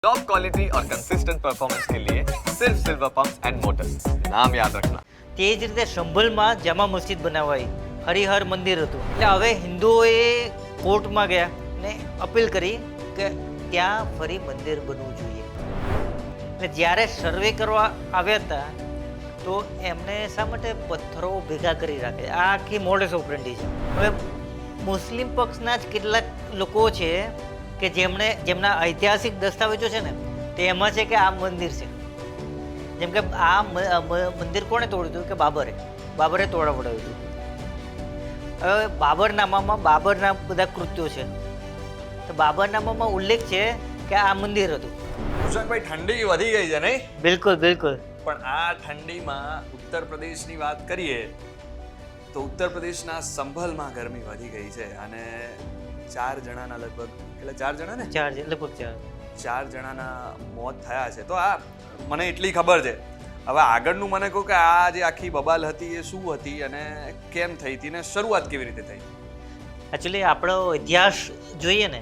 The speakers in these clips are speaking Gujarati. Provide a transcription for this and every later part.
टॉप क्वालिटी और कंसिस्टेंट परफॉर्मेंस के लिए सिर्फ सिल्वर पंप्स एंड मोटर्स, नाम याद रखना। તે જ રીતે સંભલમાં જામા મસ્જિદ બનાવાઈ, હરિહર મંદિર હતું. એટલે હવે હિન્દુઓએ કોર્ટમાં ગયા ને અપીલ કરી કે ત્યાં ફરી મંદિર બનવું જોઈએ. એટલે જ્યારે સર્વે કરવા આવ્યા હતા તો એમને શા માટે પથ્થરો ભેગા કરી રાખે? આ આખી મોડસ ઓપરેન્ડી છે. હવે મુસ્લિમ પક્ષના જ કેટલાક લોકો છે કે જેમના ઐતિહાસિક દસ્તાવેજો છે ને તે એમાં છે કે આ મંદિર છે. જેમ કે આ મંદિર કોણે તોડ્યું હતું? કે બાબરે તોડાવડાવ્યું હતું. હવે બાબરનામામાં બાબરના બધા કૃત્યો છે, તો બાબરનામામાં ઉલ્લેખ છે કે આ મંદિર હતું. કુશનભાઈ, ઠંડી વધી ગઈ છે નહીં? બિલકુલ બિલકુલ. પણ આ ઠંડીમાં ઉત્તર પ્રદેશની વાત કરીએ તો ઉત્તર પ્રદેશના સંભલમાં ગરમી વધી ગઈ છે અને 4 જણાના લગભગ, એટલે 4 જણા ને, લગભગ 4 જણાના મોત થયા છે. તો આ મને એટલી ખબર છે. હવે આગળનું મને કહો કે આ જે આખી બબાલ હતી એ શું હતી અને કેમ થઈ હતી ને શરૂઆત કેવી રીતે થઈ? એકચ્યુઅલી આપણો ઇતિહાસ જોઈએ ને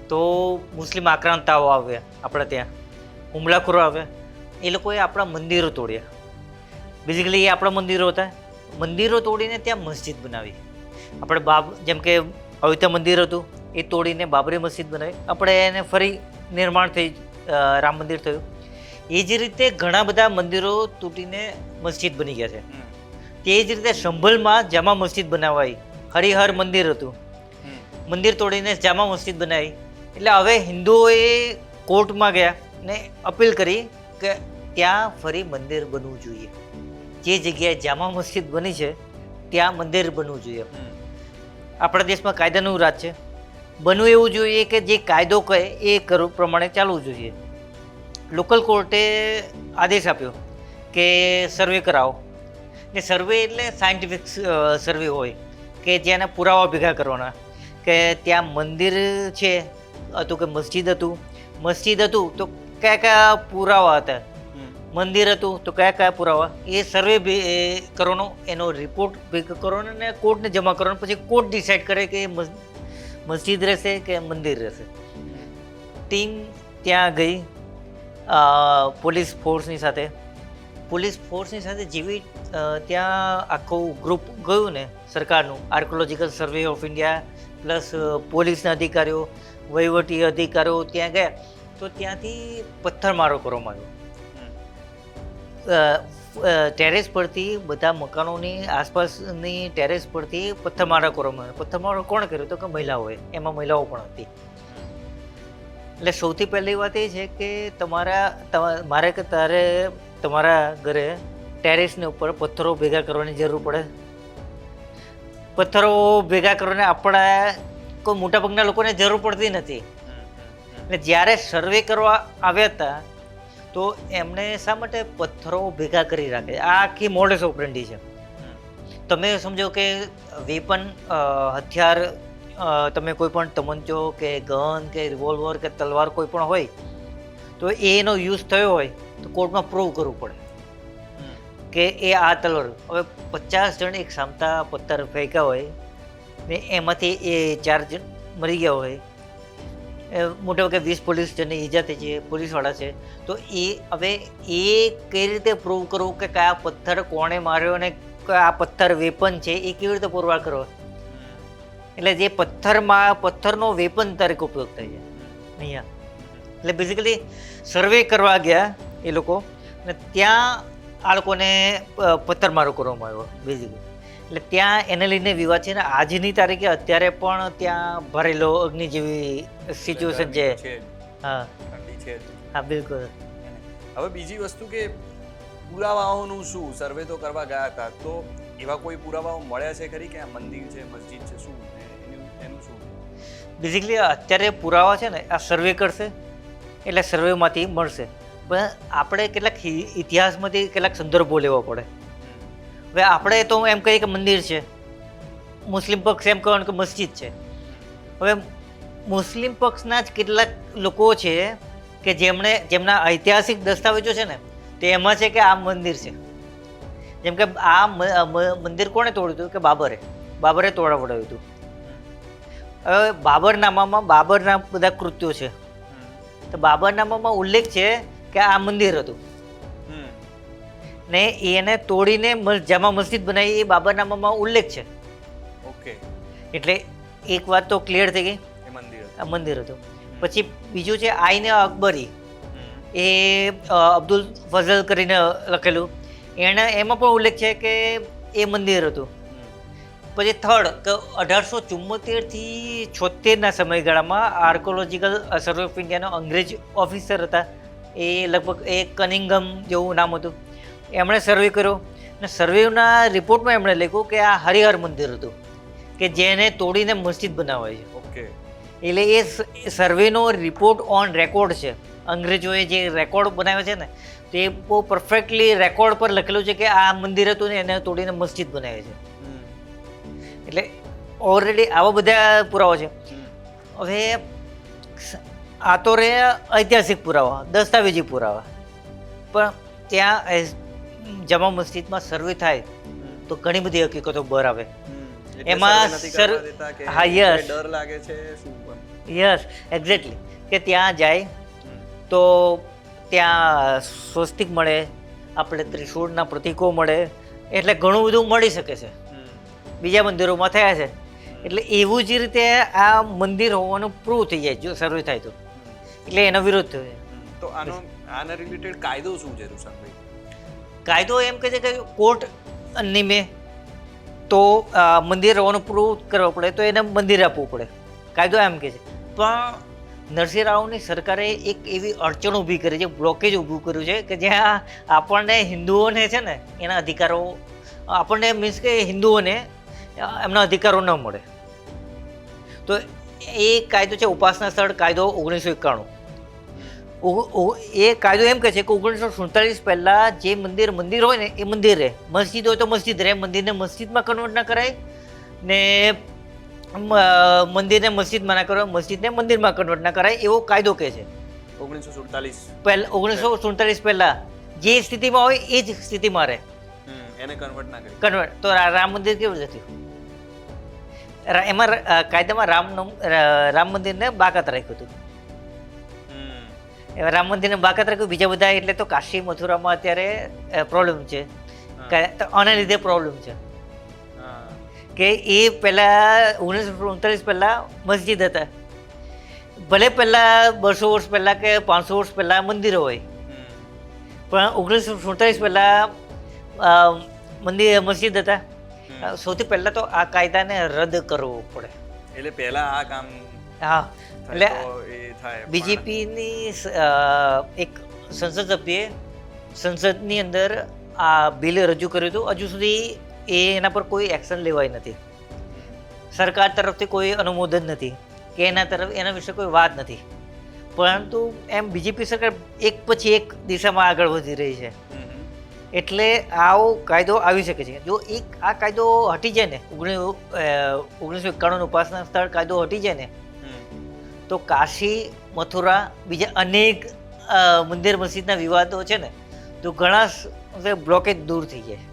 તો મુસ્લિમ આક્રાંતાઓ આવ્યા આપણા ત્યાં, હુમલાખોરો આવ્યા, એ લોકોએ આપણા મંદિરો તોડ્યા. બેઝિકલી એ આપણા મંદિરો હતા, મંદિરો તોડીને ત્યાં મસ્જિદ બનાવી. આપણે જેમ કે અયોધ્યા મંદિર હતું એ તોડીને બાબરી મસ્જિદ બનાવી, આપણે એને ફરી નિર્માણ થઈ, રામ મંદિર થયું. એ જ રીતે ઘણા બધા મંદિરો તૂટીને મસ્જિદ બની ગયા છે. તે જ રીતે સંભલમાં જામા મસ્જિદ બનાવાઈ, હરિહર મંદિર હતું, મંદિર તોડીને જામા મસ્જિદ બનાવી. એટલે હવે હિન્દુઓએ કોર્ટમાં ગયા ને અપીલ કરી કે ત્યાં ફરી મંદિર બનવું જોઈએ. જે જગ્યાએ જામા મસ્જિદ બની છે ત્યાં મંદિર બનવું જોઈએ. આપણા દેશમાં કાયદાનું રાજ છે, બનવું એવું જોઈએ કે જે કાયદો કહે એ કરવું પ્રમાણે ચાલવું જોઈએ. લોકલ કોર્ટે આદેશ આપ્યો કે સર્વે કરાવો, ને સર્વે એટલે સાયન્ટિફિક સર્વે હોય કે જેના પુરાવા ભેગા કરવાના, કે ત્યાં મંદિર છે હતું કે મસ્જિદ હતું તો કયા કયા પુરાવા હતા, મંદિર હતું તો કયા કયા પુરાવા, એ સર્વે કરવાનો, એનો રિપોર્ટ ભેગો કરવાનો અને કોર્ટને જમા કરવાનો. પછી કોર્ટ ડિસાઇડ કરે કે મસ્જિદ રહેશે કે મંદિર રહેશે. ટીમ ત્યાં ગઈ પોલીસ ફોર્સની સાથે જેવી ત્યાં આખું ગ્રુપ ગયું ને સરકારનું, archaeological survey of India plus પોલીસના અધિકારીઓ, વહીવટી અધિકારીઓ ત્યાં ગયા તો ત્યાંથી પથ્થરમારો કરવામાં આવ્યો. ટેરેસ પરથી બધા મકાનોની આસપાસની ટેરેસ પરથી પથ્થરમારો કરવામાં આવ્યો. પથ્થરમારો કોણ કર્યો? તો કે મહિલાઓએ, એમાં મહિલાઓ પણ હતી. એટલે સૌથી પહેલી વાત એ છે કે તમારા ઘરે ટેરેસની ઉપર પથ્થરો ભેગા કરવાની જરૂર પડે. પથ્થરો ભેગા કરવાને આપણા કોઈ મોટાભાગના લોકોને જરૂર પડતી નથી. એટલે જ્યારે સર્વે કરવા આવ્યા હતા તો એમણે શા માટે પથ્થરો ભેગા કરી રાખે? આ આખી મોડસ ઓપરેન્ડી છે. તમે સમજો કે વેપન, હથિયાર, તમે કોઈ પણ તમંચો કે ગન કે રિવોલ્વર કે તલવાર કોઈ પણ હોય તો એનો યુઝ થયો હોય તો કોર્ટમાં પ્રૂવ કરવું પડે કે એ આ તલવાર. હવે 50 જણ એક સામતા પથ્થર ફેંક્યા હોય ને એમાંથી એ 4 જણ મરી ગયા હોય, મોટા ભાગે 20 પોલીસ જણને ઈજા થઈ છે, પોલીસવાળા છે, તો એ હવે એ કઈ રીતે પ્રૂવ કરવું કે કયા પથ્થર કોણે માર્યો અને આ પથ્થર વેપન છે એ કેવી રીતે પુરવાર કરો? એટલે જે પથ્થરનો વેપન તરીકે ઉપયોગ થાય છે અહીંયા. એટલે બેઝિકલી સર્વે કરવા ગયા એ લોકો અને ત્યાં આ લોકોને પથ્થરમારો કરવામાં આવ્યો બેઝિકલી. એટલે ત્યાં એને લઈને વિવાદ છે ને આજની તારીખે અત્યારે પણ ત્યાં ભરેલો અગ્નિ જેવી સિચ્યુએશન છે. હા, ઠંડી છે. હા, બિલકુલ. હવે બીજી વસ્તુ કે પુરાવાઓનું શું? સર્વે તો કરવા ગયા હતા તો એવા કોઈ પુરાવાઓ મળ્યા છે ખરી કે આ મંદિર છે, મસ્જિદ છે, શું એનું શું? બેઝિકલી અત્યારે પુરાવા છે ને આ સર્વે કરશે એટલે સર્વેમાંથી મળશે, પણ આપણે કેટલાક ઇતિહાસમાંથી કેટલાક સંદર્ભો લેવા પડે. હવે આપણે તો એમ કહીએ કે મંદિર છે, મુસ્લિમ પક્ષ એમ કહેવાનું કે મસ્જિદ છે. હવે મુસ્લિમ પક્ષના જ કેટલાક લોકો છે કે જેમના ઐતિહાસિક દસ્તાવેજો છે ને તે એમાં છે કે આ મંદિર છે. જેમ કે આ મંદિર કોણે તોડ્યું હતું? કે બાબરે તોડાવડાવ્યું હતું. હવે બાબરનામામાં બાબરના બધા કૃત્યો છે, તો બાબરનામામાં ઉલ્લેખ છે કે આ મંદિર હતું હમ ને એને તોડીને જામા મસ્જિદ બનાવી એ બાબરનામામાં ઉલ્લેખ છે. ઓકે એટલે એક વાત તો ક્લિયર થઈ ગઈ, એ મંદિર હતું. આ મંદિર હતું. પછી બીજું છે આઈને અકબરી, હમ એ અબ્દુલ ફઝલ કરીને લખેલું, એમાં પણ ઉલ્લેખ છે કે એ મંદિર હતું. હમ પછી થર્ડ કે 1874થી 76ના સમયગાળામાં આર્કોલોજીકલ સર્વે ઓફ ઇન્ડિયાનો અંગ્રેજ ઓફિસર હતા, એ લગભગ એ કનિંગમ જેવું નામ હતું. એમણે સર્વે કર્યો અને સર્વેના રિપોર્ટમાં એમણે લખ્યું કે આ હરિહર મંદિર હતું કે જેને તોડીને મસ્જિદ બનાવાય છે. ઓકે એટલે એ સર્વેનો રિપોર્ટ ઓન રેકોર્ડ છે. અંગ્રેજોએ જે રેકોર્ડ બનાવ્યો છે ને તે બહુ પરફેક્ટલી રેકોર્ડ પર લખેલું છે કે આ મંદિર હતું ને એને તોડીને મસ્જિદ બનાવે છે. હમ એટલે ઓલરેડી આવા બધા પુરાવા છે. હમ હવે આ તો રે ઐતિહાસિક પુરાવા, દસ્તાવેજી પુરાવા, પણ ત્યાં જમા મસ્જિદમાં સર્વે થાય તો ઘણી બધી હકીકતો બહાર આવે. એમાં હા યસ ડર લાગે છે શું પણ? યસ એક્ઝેક્ટલી, કે ત્યાં જાય તો ત્યાં સ્વસ્તિક મળે, આપણે ત્રિશૂળના પ્રતીકો મળે, એટલે ઘણું બધું મળી શકે છે. બીજા મંદિરોમાં થયા છે એટલે એવું જ રીતે આ મંદિર હોવાનું પ્રૂવ થઈ જાય જો સર્વે થાય તો, એટલે એનો વિરોધ થયો. તો આના રિલેટેડ કાયદો શું છે રુશાનભાઈ? કાયદો એમ કહે છે કે કોર્ટ નિમે તો મંદિર હોવાનું પ્રૂવ કરવું પડે તો એને મંદિર આપવું પડે, કાયદો એમ કહે છે. પણ નરસિંહ રાવની સરકારે એક એવી અડચણ ઊભી કરી છે, બ્લોકેજ ઊભું કર્યું છે કે જ્યાં આપણને હિન્દુઓને છે ને એના અધિકારો, આપણને મીન્સ કે હિન્દુઓને એમના અધિકારો ન મળે. તો એ કાયદો છે ઉપાસના સ્થળ કાયદો 1991. એ કાયદો એમ કહે છે કે 1947 પહેલાં જે મંદિર હોય ને એ મંદિર રહે, મસ્જિદ હોય તો મસ્જિદ રહે, મંદિરને મસ્જિદમાં કન્વર્ટ ના કરાય ને મંદિરને મસ્જિદમાં ના કરાય, મસ્જિદને મંદિરમાં કન્વર્ટ ના કરાય, એવો કાયદો કહે છે. 1947 પહેલાં જે સ્થિતિમાં હોય એ જ સ્થિતિમાં રહે, એને કન્વર્ટ ના કરી. કન્વર્ટ. તો રામ મંદિર કેવું થયું? એમાં કાયદામાં રામ મંદિરને બાકાત રાખ્યું હતું. એમાં રામ મંદિરને બાકાત રાખ્યું, બીજા બધા એટલે તો કાશી મથુરામાં અત્યારે પ્રોબ્લેમ છે, આના લીધે પ્રોબ્લેમ છે કે એ પહેલાં 1939 પહેલાં મસ્જિદ હતા, ભલે પહેલાં 200 વર્ષ પહેલાં કે 500 વર્ષ પહેલાં મંદિરો હોય, પણ 1947 પહેલાં મસ્જિદ હતા. સૌથી પહેલાં તો આ કાયદાને રદ કરવો પડે. એટલે પહેલા આ કામ હા, એટલે એ થાય. બીજેપીની એક સંસદ સભ્યે સંસદની અંદર આ બિલ રજૂ કર્યું હતું. હજુ સુધી એના પર કોઈ એક્શન લેવાય નથી, સરકાર તરફથી કોઈ અનુમોદન નથી કે એના વિશે કોઈ વાત નથી. પરંતુ એમ બીજેપી સરકાર એક પછી એક દિશામાં આગળ વધી રહી છે. એટલે આવો કાયદો આવી શકે છે. જો આ કાયદો હટી જાય ને 1991 ઉપાસના સ્થળ કાયદો હટી જાય ને તો કાશી મથુરા બીજા અનેક મંદિર મસ્જિદના વિવાદો છે ને તો ઘણા બ્લોકેજ દૂર થઈ જાય,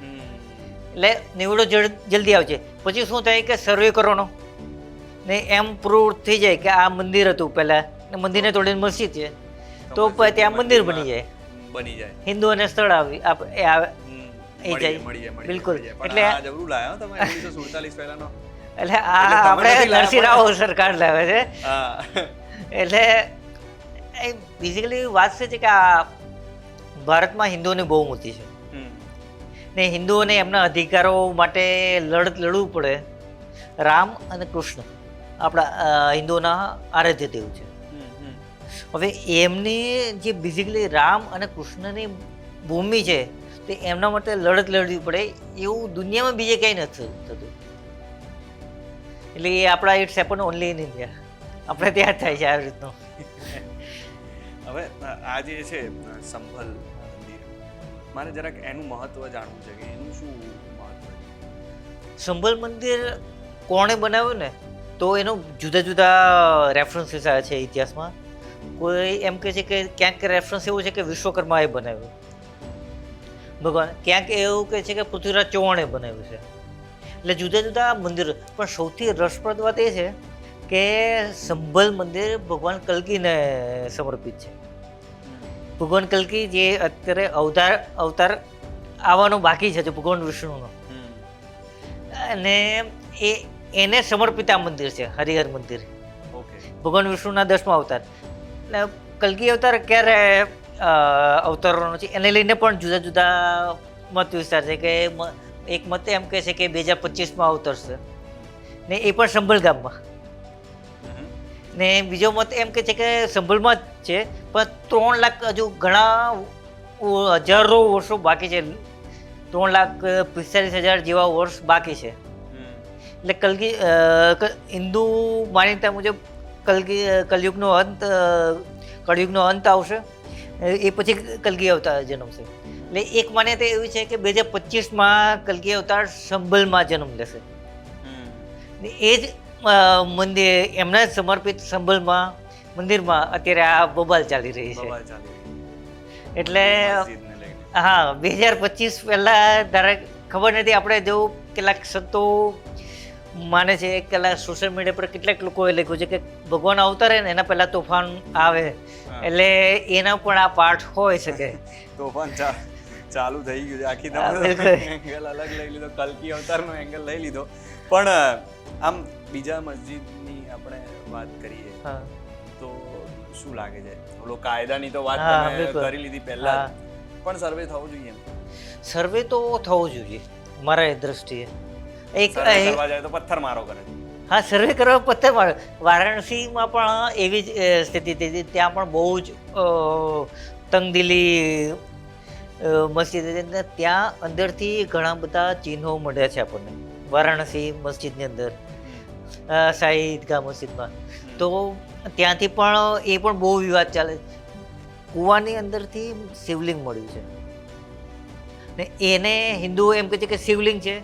એટલે નિવડો જલ્દી આવશે. પછી શું થાય કે સર્વે કરવાનો ને એમ પ્રૂવ થઈ જાય કે આ મંદિર હતું પહેલાં ને મંદિરને તોડીને મસ્જિદ છે તો ત્યાં મંદિર બની જાય, હિન્દુઓને સ્થળ આવી એ જાય. બિલકુલ. એટલે એટલે આપણે નરસિંહ રાવ સરકાર લાવે છે. એટલે એ બેઝિકલી વાત છે કે આ ભારતમાં હિન્દુઓની બહુમતી છે ને હિન્દુઓને એમના અધિકારો માટે લડવું પડે. રામ અને કૃષ્ણ આપણા હિન્દુઓના આરાધ્ય દેવ છે. હવે એમની જે બેઝિકલી રામ અને કૃષ્ણની ભૂમિ છે તો એમના માટે લડવી પડે, એવું દુનિયામાં બીજે ક્યાંય નથી થતું. એટલે એ આપણા it's happen only in India, આપણે ત્યાં થાય છે આ રીતનું. હવે આ જે છે સંભલ મંદિર, મારે જરાક એનું મહત્વ જાણવું છે કે એનું શું મહત્વ છે? સંભલ મંદિર કોણે બનાવ્યું ને તો એનો જુદા જુદા રેફરન્સીસ આવ્યા છે ઇતિહાસમાં. કોઈ એમ કહે છે કે ક્યાંક રેફરન્સ એવું છે કે વિશ્વકર્માએ બનાવ્યું ભગવાન, ક્યાંક એવું કહે છે કે પૃથ્વીરાજ ચૌહાણે બનાવ્યું છે. એટલે જુદા જુદા મંદિરો. પણ સૌથી રસપ્રદ વાત એ છે કે સંભલ મંદિર ભગવાન કલ્કીને સમર્પિત છે. ભગવાન કલ્કી જે અત્યારે અવતાર આવવાનો બાકી છે ભગવાન વિષ્ણુનો, અને એને સમર્પિત આ મંદિર છે, હરિહર મંદિર. ભગવાન વિષ્ણુના 10મા અવતાર. એટલે કલ્કી અવતાર ક્યારે અવતારવાનો છે એને લઈને પણ જુદા જુદા મત વિસ્તાર છે. કે એક મત એમ કહે છે કે 2025માં અવતરશે, ને એ પણ સંભલ ગામમાં. ને બીજો મત એમ કહે છે કે સંભલમાં જ છે, પણ 3 લાખ હજુ ઘણા હજારો વર્ષો બાકી છે. 3,45,000 જેવા વર્ષ બાકી છે. એટલે કલ્કી હિન્દુ માન્યતા મુજબ કલયુગનો અંત આવશે, એ પછી કલ્કી અવતાર જન્મશે. એટલે એક માન્યતા એવી છે કે 2025માં કલ્કી અવતાર સંભલમાં જન્મ લેશે. એ જ મંદિર એમના સમર્પિત સંભલમાં મંદિરમાં અત્યારે આ બબાલ ચાલી રહી છે. એટલે હા, 2025 પહેલા ખબર નથી. આપણે જો કેટલાક સંતો માને છે, કેટલાક સોશિયલ મીડિયા પર કેટલાક લોકોએ લખ્યું છે કે ભગવાન અવતારે ને એના પહેલા તોફાન આવે, એટલે એના પણ આ પાઠ હોઈ શકે. તોફાન ચાલુ થઈ ગયું છે. આખી તમે એંગલ અલગ લઈ લીધો, કલ્કી અવતારનો એંગલ લઈ લીધો. પણ આમ બીજા મસ્જિદની આપણે વાત કરીએ તો શું લાગે છે? ઓલો કાયદાની તો વાત તમે કરી લીધી પહેલા, પણ સર્વે થવો જોઈએ. સર્વે તો થવો જોઈએ મારા દ્રષ્ટિએ. એક કરવા જાય તો પથ્થર મારો કરે. હા, સર્વે કરવા પથ્થર મારો. વારાણસીમાં પણ એવી જ સ્થિતિ હતી. ત્યાં પણ બહુ જ તંગદિલી મસ્જિદ હતી. ત્યાં અંદરથી ઘણા બધા ચિહ્નો મળ્યા છે આપણને વારાણસી મસ્જિદની અંદર, શાહી ઈદગાહ મસ્જિદમાં. તો ત્યાંથી પણ એ પણ બહુ વિવાદ ચાલે. કૂવાની અંદરથી શિવલિંગ મળ્યું છે, ને એને હિન્દુઓ એમ કહે છે કે શિવલિંગ છે,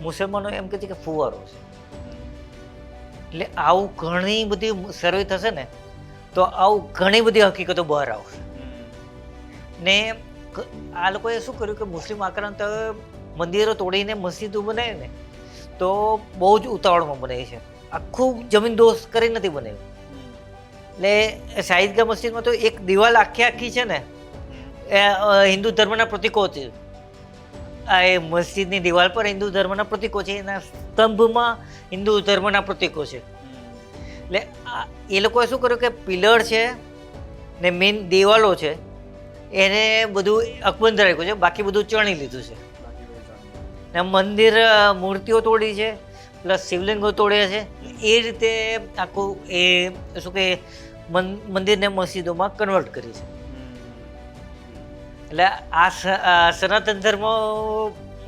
મુસલમાનો એમ કહે છે કે ફુવારો છે. એટલે આવું ઘણી બધી સર્વે થશે ને તો આવું ઘણી બધી હકીકતો બહાર આવશે. ને આ લોકોએ શું કર્યું કે મુસ્લિમ આક્રાંત મંદિરો તોડીને મસ્જિદો બનાવી ને તો બહુ જ ઉતાવળમાં બનાવી છે. આખું જમીન દોસ્ત કરી નથી બનાવ્યું. એટલે શાહિદગાહ મસ્જિદમાં તો એક દિવાલ આખી છે ને એ હિન્દુ ધર્મના પ્રતીકો છે. એ મસ્જિદની દિવાલ પર હિન્દુ ધર્મના પ્રતીકો છે, એના સ્તંભમાં હિન્દુ ધર્મના પ્રતીકો છે. એટલે એ લોકોએ શું કર્યું કે પિલર છે ને મેઇન દિવાલો છે એને બધું અકબંધ રાખ્યું છે, બાકી બધું ચણી લીધું છે. ને મંદિર મૂર્તિઓ તોડી છે, પ્લસ શિવલિંગો તોડ્યા છે. એ રીતે આખું એ શું કે મંદિરને મસ્જિદોમાં કન્વર્ટ કરી છે. એટલે આ સનાતન ધર્મ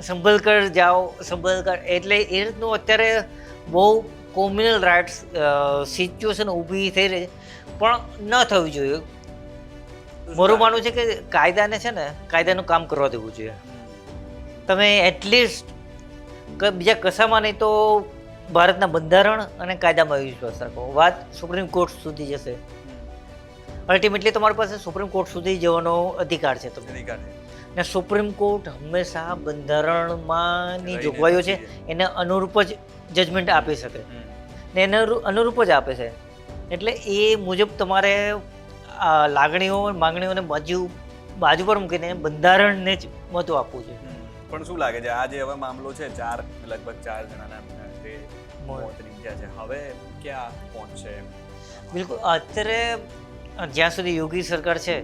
સંભલકર જાઓ, સંભલકર એટલે એ રીતનું અત્યારે બહુ કોમ્યુનલ રાઇટ્સ સિચ્યુએશન ઊભી થઈ રહી છે, પણ ન થવી જોઈએ. મારું માનવું છે કે કાયદાને છે ને કાયદાનું કામ કરવા દેવું જોઈએ. તમે એટલીસ્ટ બીજા કશામાં નહીં તો ભારતના બંધારણ અને કાયદામાં વિશ્વાસ રાખો. વાત સુપ્રીમ કોર્ટ સુધી જશે. અલ્ટિમેટલી તમારી પાસે સુપ્રીમ કોર્ટ સુધી જવાનો અધિકાર છે તમને. ને સુપ્રીમ કોર્ટ હંમેશા બંધારણમાંની જોગવાઈઓ છે એને અનુરૂપ જ જજમેન્ટ આપી શકે, ને એને અનુરૂપ જ આપે છે. એટલે એ મુજબ તમારે લાગણીઓ માંગણીઓને બાજુ પર મૂકીને બંધારણને જ મહત્વ આપવું છે. પણ શું લાગે છે આ જે હવે મામલો છે, લગભગ 4 જણાના જે મોત નીપજ્યા છે, હવે ક્યાં પહોંચશે? બિલકુલ, અત્યારે જ્યાં સુધી યોગી સરકાર છે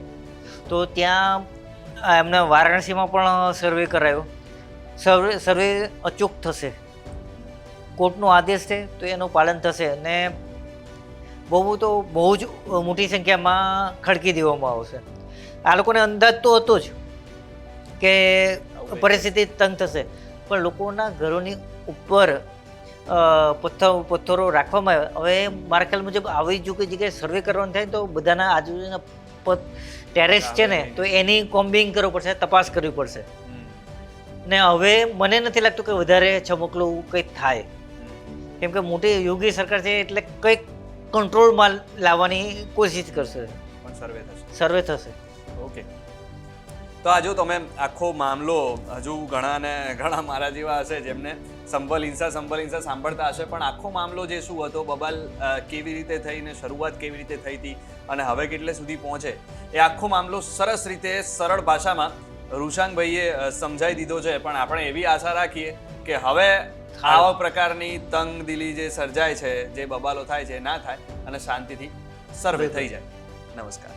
તો ત્યાં એમને વારાણસીમાં પણ સર્વે કરાયો. સર્વે અચૂક થશે. કોર્ટનો આદેશ છે તો એનું પાલન થશે, અને બહુ જ મોટી સંખ્યામાં ખડકી દેવામાં આવશે. આ લોકોને અંદાજ તો હતો જ કે પરિસ્થિતિ તંગ થશે, પણ લોકોના ઘરોની ઉપર પથ્થરો રાખવામાં આવે. હવે મારા ખ્યાલ મુજબ આવી જ જગ્યાએ સર્વે કરવાનું થાય તો બધાના આજુબાજુના ટેરેસ છે ને તો એની કોમ્બિંગ કરવું પડશે, તપાસ કરવી પડશે. ને હવે મને નથી લાગતું કે વધારે છમકલું કંઈક થાય, કેમ કે મોટી યોગી સરકાર છે એટલે કંઈક કંટ્રોલમાં લાવવાની કોશિશ કરશે. પણ સર્વે થશે. સર્વે થશે. ઓકે, તો આ જો તમે આખો મામલો, હજુ ઘણા મારા જેવા હશે જેમને સંભલ હિંસા સાંભળતા હશે, પણ આખો મામલો જે શું હતો, બબાલ કેવી રીતે થઈ ને શરૂઆત કેવી રીતે થઈ હતી અને હવે કેટલે સુધી પહોંચે, એ આખો મામલો સરસ રીતે સરળ ભાષામાં રૂશાંગભાઈએ સમજાવી દીધો છે. પણ આપણે એવી આશા રાખીએ કે હવે આવા પ્રકારની તંગદિલી જે સર્જાય છે, જે બબાલો થાય છે, ના થાય અને શાંતિથી સર્વે થઈ જાય. નમસ્કાર.